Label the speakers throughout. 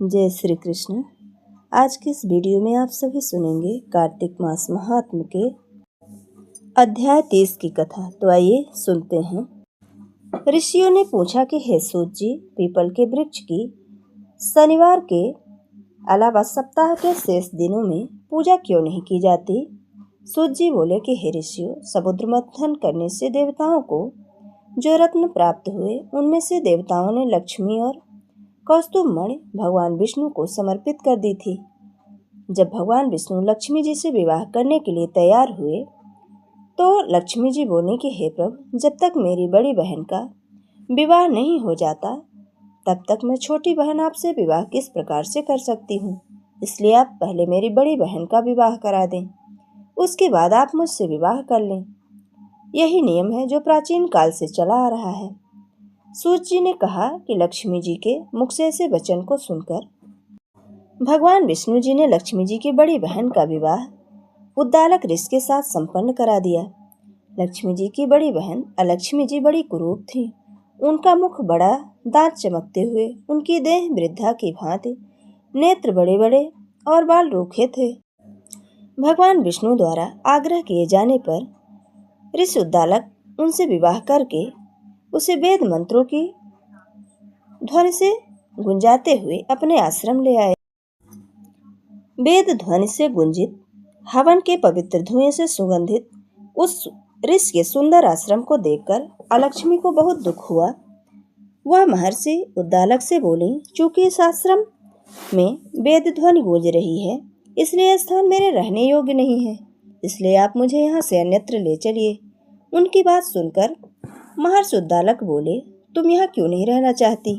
Speaker 1: जय श्री कृष्ण। आज के इस वीडियो में आप सभी सुनेंगे कार्तिक मास महात्म के अध्याय 30 की कथा। तो आइए सुनते हैं। ऋषियों ने पूछा कि हे सूत जी, पीपल के वृक्ष की शनिवार के अलावा सप्ताह के शेष दिनों में पूजा क्यों नहीं की जाती? सूत जी बोले कि हे ऋषियों, समुद्र मंथन करने से देवताओं को जो रत्न प्राप्त हुए, उनमें से देवताओं ने लक्ष्मी और कौस्तुभ मणि भगवान विष्णु को समर्पित कर दी थी। जब भगवान विष्णु लक्ष्मी जी से विवाह करने के लिए तैयार हुए तो लक्ष्मी जी बोली कि हे प्रभु, जब तक मेरी बड़ी बहन का विवाह नहीं हो जाता तब तक मैं छोटी बहन आपसे विवाह किस प्रकार से कर सकती हूँ। इसलिए आप पहले मेरी बड़ी बहन का विवाह करा दें, उसके बाद आप मुझसे विवाह कर लें। यही नियम है जो प्राचीन काल से चला आ रहा है। सूत जी ने कहा कि लक्ष्मी जी के मुख से ऐसे वचन को सुनकर भगवान विष्णु जी ने लक्ष्मी जी की बड़ी बहन का विवाह उद्दालक ऋषि के साथ संपन्न करा दिया। लक्ष्मी जी की बड़ी बहन अलक्ष्मी जी बड़ी कुरूप थी। उनका मुख बड़ा, दांत चमकते हुए, उनकी देह वृद्धा की भांति, नेत्र बड़े बड़े और बाल रूखे थे। भगवान विष्णु द्वारा आग्रह किए जाने पर ऋषि उद्दालक उनसे विवाह करके उसे वेद मंत्रों की ध्वनि से गुंजाते हुए अपने आश्रम ले आए। वेद ध्वनि से गुंजित, हवन के पवित्र धुएं से सुगंधित उस ऋषि के सुंदर आश्रम को देखकर अलक्ष्मी को बहुत दुख हुआ। वह महर्षि उद्दालक से बोली, चूंकि इस आश्रम में वेद ध्वनि गूंज रही है, इसलिए यह स्थान मेरे रहने योग्य नहीं है, इसलिए आप मुझे यहाँ से अन्यत्र ले चलिए। उनकी बात सुनकर महर्षि उद्दालक बोले, तुम यहाँ क्यों नहीं रहना चाहती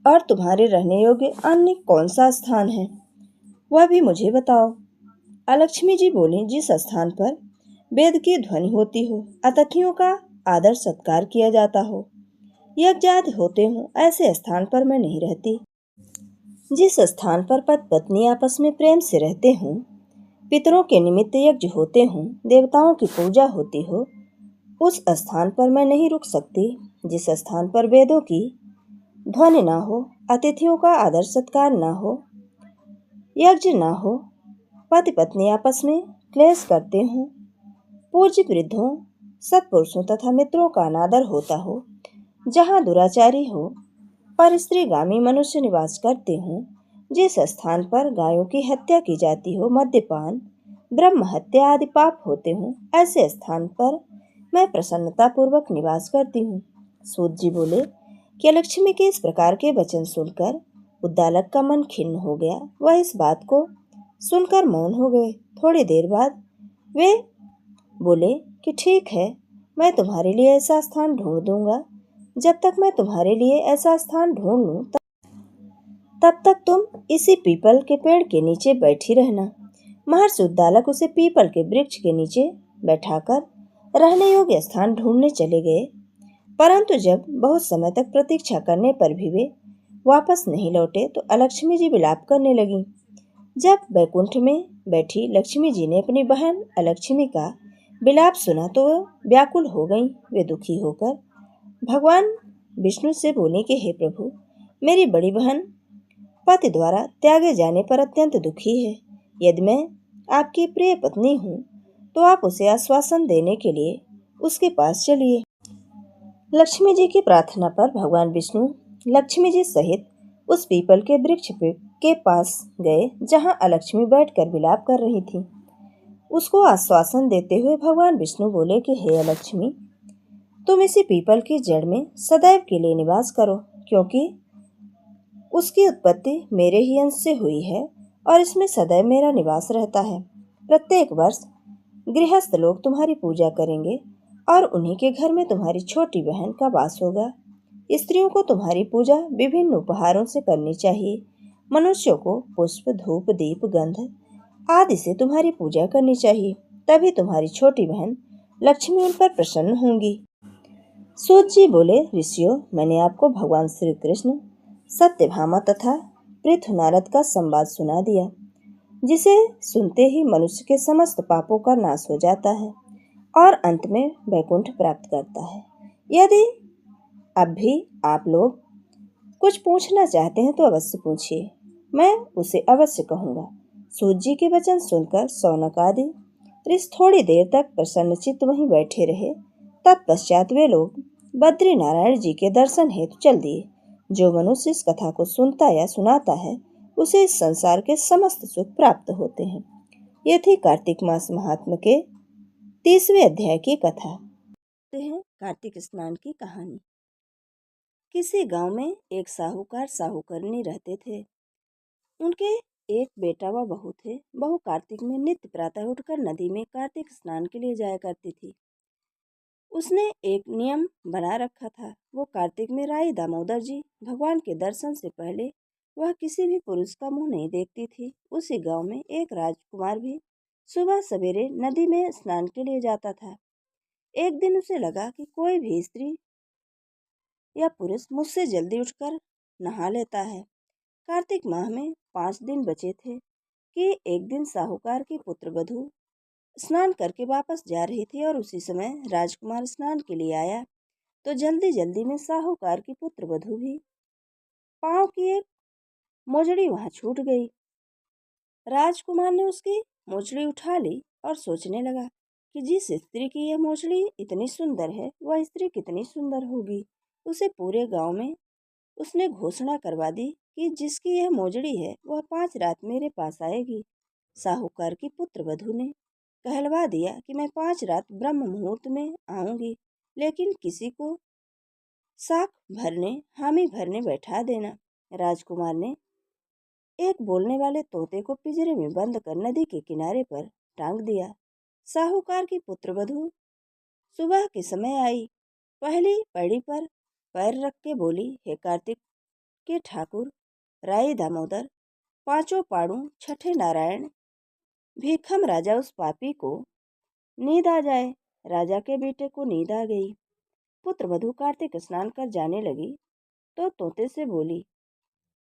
Speaker 1: और तुम्हारे रहने योग्य अन्य कौन सा स्थान है, वह भी मुझे बताओ। अलक्ष्मी जी बोली, जिस स्थान पर वेद की ध्वनि होती हो, अतिथियों का आदर सत्कार किया जाता हो, यज्ञ आदि होते हो, ऐसे स्थान पर मैं नहीं रहती। जिस स्थान पर पति पत्नी आपस में प्रेम से रहते हों, पितरों के निमित्त यज्ञ होते हों, देवताओं की पूजा होती हो, उस स्थान पर मैं नहीं रुक सकती। जिस स्थान पर वेदों की ध्वनि ना हो, अतिथियों का आदर सत्कार ना हो, यज्ञ ना हो, पति पत्नी आपस में क्लेश करते हों, पूज्य वृद्धों, सत्पुरुषों तथा मित्रों का अनादर होता हो, जहाँ दुराचारी हो, पर स्त्रीगामी मनुष्य निवास करते हों, जिस स्थान पर गायों की हत्या की जाती हो, मद्यपान, ब्रह्म हत्या आदि पाप होते हों, ऐसे स्थान पर मैं प्रसन्नता पूर्वक निवास करती हूँ। सूत जी बोले कि लक्ष्मी के इस प्रकार के वचन सुनकर उद्दालक का मन खिन्न हो गया। वह इस बात को सुनकर मौन हो गए। थोड़ी देर बाद वे बोले कि ठीक है, मैं तुम्हारे लिए ऐसा स्थान ढूंढ दूंगा। जब तक मैं तुम्हारे लिए ऐसा स्थान ढूंढ लूं तब तक तुम इसी पीपल के पेड़ के नीचे बैठी रहना। महर्षि उद्दालक उसे पीपल के वृक्ष के नीचे बैठाकर रहने योग्य स्थान ढूंढने चले गए, परंतु जब बहुत समय तक प्रतीक्षा करने पर भी वे वापस नहीं लौटे तो अलक्ष्मी जी विलाप करने लगी। जब वैकुंठ में बैठी लक्ष्मी जी ने अपनी बहन अलक्ष्मी का विलाप सुना तो वह व्याकुल हो गईं। वे दुखी होकर भगवान विष्णु से बोले कि हे प्रभु, मेरी बड़ी बहन पति द्वारा त्यागे जाने पर अत्यंत दुखी है। यदि मैं आपकी प्रिय पत्नी हूँ तो आप उसे आश्वासन देने के लिए उसके पास चलिए। लक्ष्मी जी की प्रार्थना पर भगवान विष्णु लक्ष्मी जी सहित उस पीपल के वृक्ष के पास गए जहां अलक्ष्मी बैठकर विलाप कर रही थी। उसको आश्वासन देते हुए भगवान विष्णु बोले कि हे अलक्ष्मी, तुम इसी पीपल की जड़ में सदैव के लिए निवास करो, क्योंकि उसकी उत्पत्ति मेरे ही अंश से हुई है और इसमें सदैव मेरा निवास रहता है। प्रत्येक वर्ष गृहस्थ लोग तुम्हारी पूजा करेंगे और उन्हीं के घर में तुम्हारी छोटी बहन का वास होगा। स्त्रियों को तुम्हारी पूजा विभिन्न उपहारों से करनी चाहिए। मनुष्यों को पुष्प, धूप, दीप, गंध आदि से तुम्हारी पूजा करनी चाहिए, तभी तुम्हारी छोटी बहन लक्ष्मी उन पर प्रसन्न होंगी। सूत जी बोले, ऋषियों, मैंने आपको भगवान श्री कृष्ण, सत्यभामा तथा पृथु नारद का संवाद सुना दिया, जिसे सुनते ही मनुष्य के समस्त पापों का नाश हो जाता है और अंत में वैकुंठ प्राप्त करता है। यदि अब भी आप लोग कुछ पूछना चाहते हैं तो अवश्य पूछिए, मैं उसे अवश्य कहूँगा। सूत जी के वचन सुनकर शौनक आदि ऋषि थोड़ी देर तक प्रसन्नचित्त वहीं बैठे रहे। तत्पश्चात वे लोग बद्री नारायण जी के दर्शन हेतु चल दिए। जो मनुष्य इस कथा को सुनता या सुनाता है उसे इस संसार के समस्त सुख प्राप्त होते हैं। ये थी कार्तिक मास महात्म के 30वें अध्याय की कथा। हैं कार्तिक स्नान की कहानी। किसी गांव में एक साहूकार साहूकरनी रहते थे। उनके एक बेटा व बहू थे। बहू कार्तिक में नित्य प्रातः उठकर नदी में कार्तिक स्नान के लिए जाया करती थी। उसने एक नियम बना रखा था। वो कार्तिक में राई दामोदर जी भगवान के दर्शन से पहले वह किसी भी पुरुष का मुंह नहीं देखती थी। उसी गांव में एक राजकुमार भी सुबह सवेरे नदी में स्नान के लिए जाता था। एक दिन उसे लगा कि कोई भी स्त्री या पुरुष मुझसे जल्दी उठकर नहा लेता है। कार्तिक माह में 5 दिन बचे थे कि एक दिन साहूकार की पुत्र वधू स्नान करके वापस जा रही थी और उसी समय राजकुमार स्नान के लिए आया। तो जल्दी जल्दी में साहूकार की पुत्र वधू भी पांव की एक मोजड़ी वहां छूट गई। राजकुमार ने उसकी मोजड़ी उठा ली और सोचने लगा कि जिस स्त्री की यह मोजड़ी इतनी सुंदर है वह स्त्री कितनी सुंदर होगी। उसे पूरे गांव में उसने घोषणा करवा दी कि जिसकी यह मोजड़ी है वह 5 रात मेरे पास आएगी। साहूकार की पुत्र वधू ने कहलवा दिया कि मैं 5 रात ब्रह्म मुहूर्त में आऊंगी, लेकिन किसी को साख भरने हामी भरने बैठा देना। राजकुमार ने एक बोलने वाले तोते को पिंजरे में बंद कर नदी के किनारे पर टांग दिया। साहूकार की पुत्रवधू सुबह के समय आई। पहली पड़ी पर पैर रख के बोली, हे कार्तिक के ठाकुर राई दामोदर, पांचों पाड़ू छठे नारायण, भीखम राजा उस पापी को नींद आ जाए। राजा के बेटे को नींद आ गई। पुत्र वधू कार्तिक स्नान कर जाने लगी तो तोते से बोली,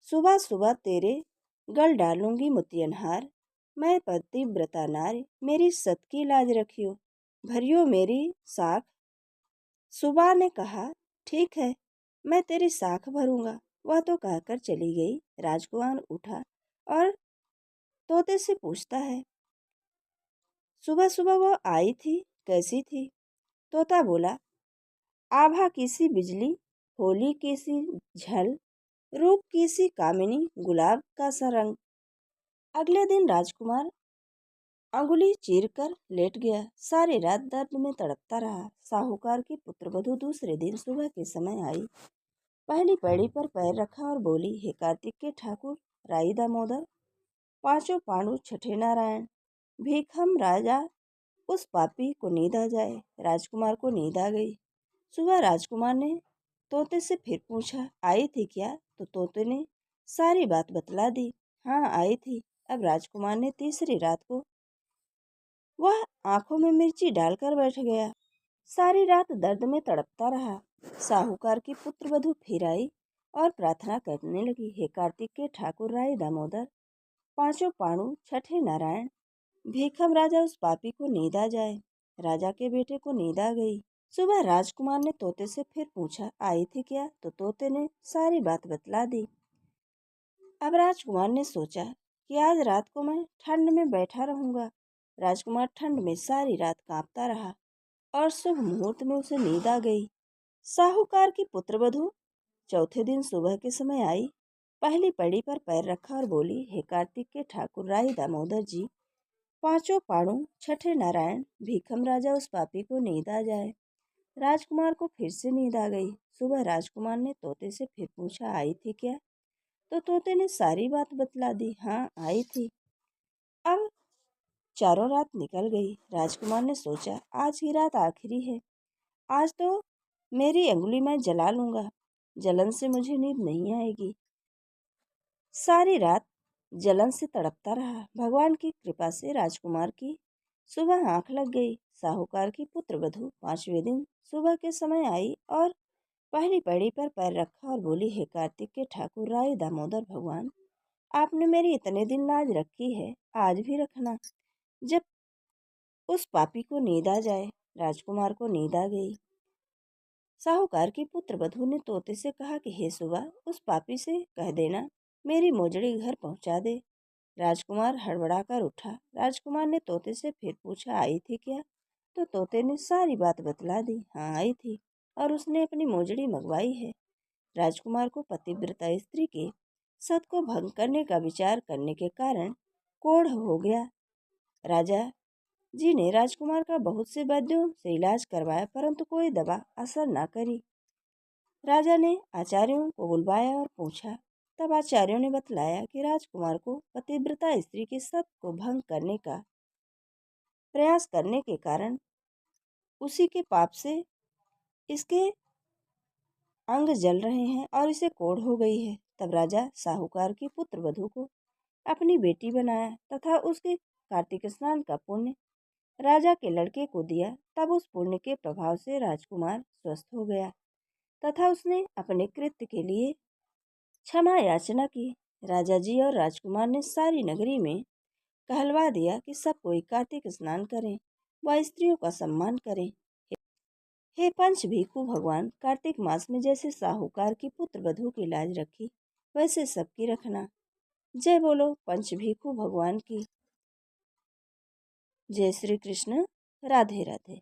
Speaker 1: सुबह सुबह तेरे गल डालूंगी मोतियनहार। मैं पतिव्रता नारी, मेरी सत की लाज रखियो, भरियो मेरी साख। सुबह ने कहा, ठीक है, मैं तेरी साख भरूंगा। वह तो कहकर चली गई। राजकुमार उठा और तोते से पूछता है, सुबह सुबह वह आई थी, कैसी थी? तोता बोला, आभा की सी बिजली, होली की सी झल, रूप की सी कामिनी, गुलाब का सा रंग। अगले दिन राजकुमार अंगुली चीर कर लेट गया। सारी रात दर्द में तड़पता रहा। साहूकार की पुत्रवधू दूसरे दिन सुबह के समय आई। पहली पैड़ी पर पैर रखा और बोली, हे कार्तिक के ठाकुर राई दामोदर, पांचों पांडु छठे नारायण, भीखम राजा उस पापी को नींद आ जाए। राजकुमार को नींद आ गई। सुबह राजकुमार ने तोते से फिर पूछा, आई थी क्या? तो तोते ने सारी बात बतला दी। हाँ आई थी। अब राजकुमार ने तीसरी रात को वह आंखों में मिर्ची डालकर बैठ गया। सारी रात दर्द में तड़पता रहा। साहूकार की पुत्रवधू फिर आई और प्रार्थना करने लगी, हे कार्तिक के ठाकुर राय दामोदर, पांचों पांडु छठे नारायण, भीखम राजा उस पापी को नींद आ जाए। राजा के बेटे को नींद आ गई। सुबह राजकुमार ने तोते से फिर पूछा, आई थी क्या? तो तोते ने सारी बात बतला दी। अब राजकुमार ने सोचा कि आज रात को मैं ठंड में बैठा रहूंगा। राजकुमार ठंड में सारी रात कांपता रहा और शुभ मुहूर्त में उसे नींद आ गई। साहूकार की पुत्रवधू चौथे दिन सुबह के समय आई। पहली पड़ी पर पैर रखा और बोली, हे कार्तिक के ठाकुर राय दामोदर जी, पांचों पांडु छठे नारायण, भीखम राजा उस पापी को नींद आ जाए। राजकुमार को फिर से नींद आ गई। सुबह राजकुमार ने तोते से फिर पूछा, आई थी क्या? तो तोते ने सारी बात बतला दी। हाँ आई थी। अब चारों रात निकल गई। राजकुमार ने सोचा, आज की रात आखिरी है। आज तो मेरी अंगुली मैं जला लूंगा, जलन से मुझे नींद नहीं आएगी। सारी रात जलन से तड़पता रहा। भगवान की कृपा से राजकुमार की सुबह आंख लग गई। साहूकार की पुत्रवधू 5वें दिन सुबह के समय आई और पहली पड़ी पर पैर रखा और बोली, हे कार्तिक के ठाकुर राय दामोदर भगवान, आपने मेरी इतने दिन लाज रखी है, आज भी रखना। जब उस पापी को नींद आ जाए। राजकुमार को नींद आ गई। साहूकार की पुत्र वधू ने तोते से कहा कि हे सुबह, उस पापी से कह देना मेरी मोजड़ी घर पहुंचा दे। राजकुमार हड़बड़ाकर उठा। राजकुमार ने तोते से फिर पूछा, आई थी क्या? तो तोते ने सारी बात बतला दी। हाँ, आई थी और उसने अपनी मोजड़ी मंगवाई है। राजकुमार को पतिव्रता स्त्री के सत को भंग करने का विचार करने के कारण कोढ़ हो गया। राजा जी ने राजकुमार का बहुत से वैद्यों से इलाज करवाया, परंतु कोई दवा असर न करी। राजा ने आचार्यों को बुलवाया और पूछा। तब आचार्यों ने बतलाया कि राजकुमार को पतिव्रता स्त्री के सत को भंग करने का प्रयास करने के कारण उसी के पाप से इसके अंग जल रहे हैं और इसे कोढ़ हो गई है। तब राजा साहूकार की पुत्र वधू को अपनी बेटी बनाया तथा उसके कार्तिक स्नान का पुण्य राजा के लड़के को दिया। तब उस पुण्य के प्रभाव से राजकुमार स्वस्थ हो गया तथा उसने अपने कृत्य के लिए क्षमा याचना की। राजा जी और राजकुमार ने सारी नगरी में कहलवा दिया कि सब कोई कार्तिक स्नान करें व स्त्रियों का सम्मान करें। हे पंच भिखु भगवान, कार्तिक मास में जैसे साहूकार की पुत्र वधू की लाज रखी, वैसे सबकी रखना। जय बोलो पंच भिखु भगवान की। जय श्री कृष्ण। राधे राधे।